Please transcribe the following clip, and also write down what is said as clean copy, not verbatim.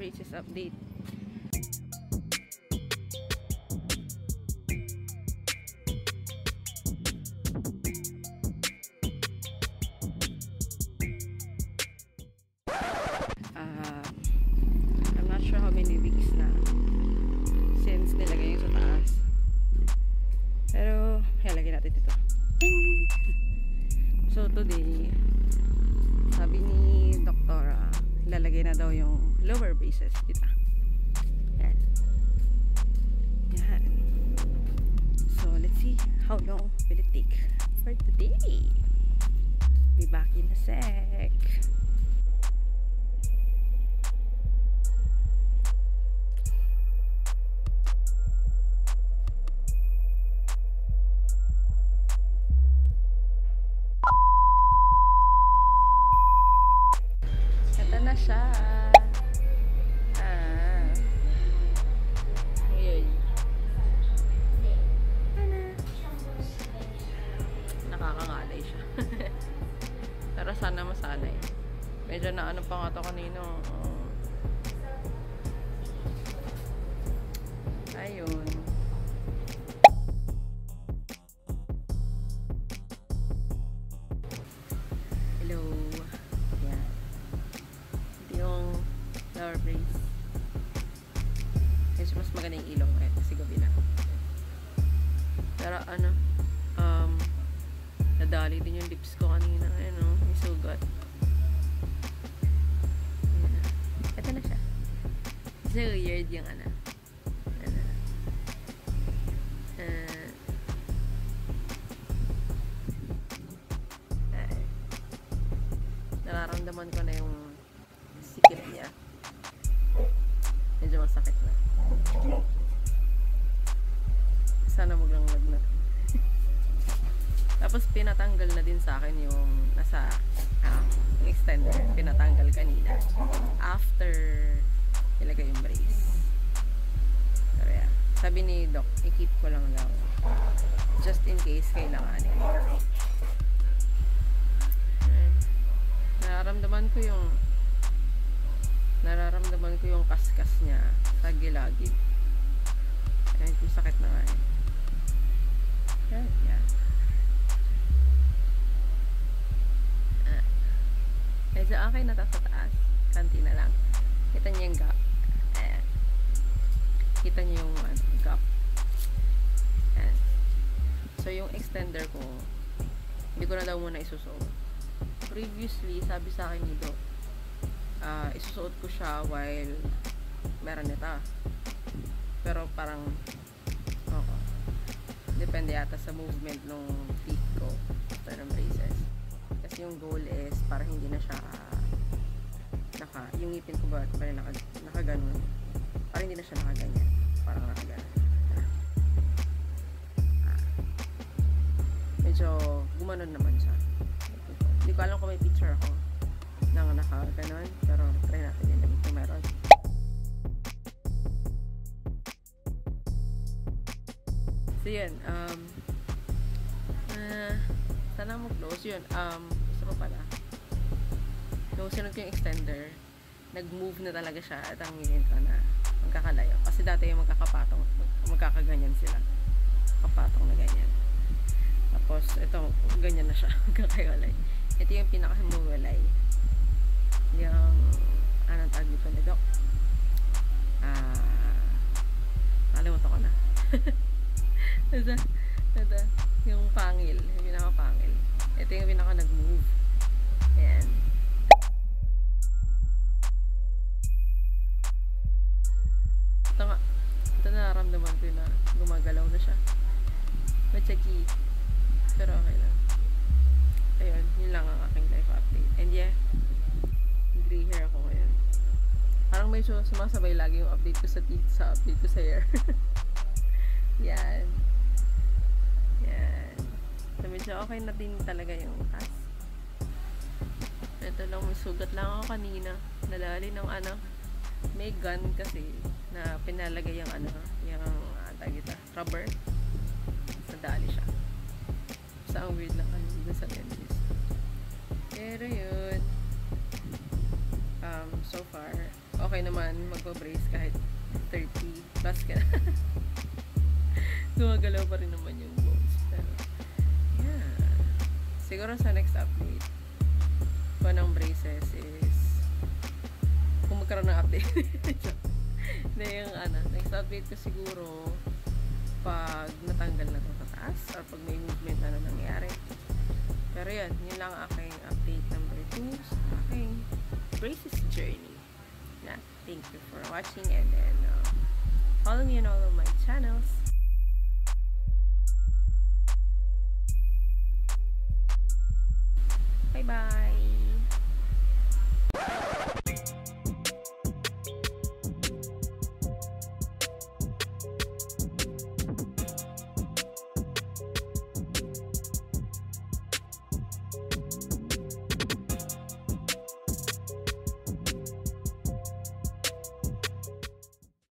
braces update. I'm not sure how many weeks na since nilagay yung sa taas. Pero, lagyan natin dito. So, today, sabi ni doktora, ilalagay na daw yung lower braces dito. Yan. Yan. So, let's see how long will it take for today. Be back in a sec. Na siya. Ayun. Nakakangalay siya. Pero sana masanay. Medyo na ano pa nga to kanino. Ayun. Hello. Lower brace. Kasi mas maganda yung ilong ngayon kasi gabi na. Pero ano, nadali din yung lips ko kanina. Ayun o, may sugat. Ayan. Ito na siya. So weird yung ano. Nararamdaman ko na yung sikip niya. Medyo masakit na. Sana maglang-lag na. Tapos pinatanggal na din sa akin yung nasa yung extender. Pinatanggal kanina. After ilagay yung brace. Pero yeah. Sabi ni Doc, i-keep ko lang daw. Just in case kailanganin. Nararamdaman ko yung kaskas niya sa gilagid. Ayun, kung sakit na nga eh. Yeah. Medyo okay na sa taas. Kanti na lang. Kita niyo yung gap. Ayan. Kita niyo yung gap. Ayan. So, yung extender ko, hindi ko na daw muna isusuot. Previously, sabi sa akin ni Doc, isusuot ko siya while meron nita. Pero parang depende yata sa movement ng feet ko after ng braces. Kasi yung goal is para hindi na siya yung ngipin ko ba nakaganon. Para hindi na siya nakaganyan. Parang nakaganon. Medyo gumanon naman siya. Hindi ko alam kung may picture ako nang nakaganon, pero try natin yun kung meron. So yun, sana mo close yun. Gusto ko pala nung sinunod ko yung extender, nag-move na talaga siya at ang ngilin ko na magkakalayo. Kasi dati yung magkakaganyan sila. Kapatong na ganyan. Tapos, ito, ganyan na siya. Magkakaiwalay. Ito yung pinakahimuwalay. Yung, anong tawag dito ni Doc? Nakalimutan ko na. Ito, yung pangil. Yung pinaka-pangil. Ito yung pinaka-nag-move. Ayan. Ito nararamdaman ko na gumagalaw na siya. Matsagi. Pero okay lang. Ayun, yun lang ang aking life update. And yeah, gray hair ako ngayon. Parang may sumasabay lagi yung update ko sa teeth sa update ko sa hair. Yan. Yan. So, medyo okay na din talaga yung taas. Ito lang, may sugat lang ako kanina. Nadali ng may gun kasi na pinalagay yung rubber. Nadali siya. So, ang weird lang dun sa dentist. Pero yun, so far, okay naman magpa-brace kahit 30 plus ka na. Gumagalaw pa rin naman yung bones. Pero, yeah. Siguro sa next update ko ng braces is kung magkaroon ng update. Na yung next update ko siguro pag natanggal na ito sa taas or pag may movement na nangyari. Pero yun lang aking update number 2 sa aking braces journey. Thank you for watching, and then follow me on all of my channels. Bye bye.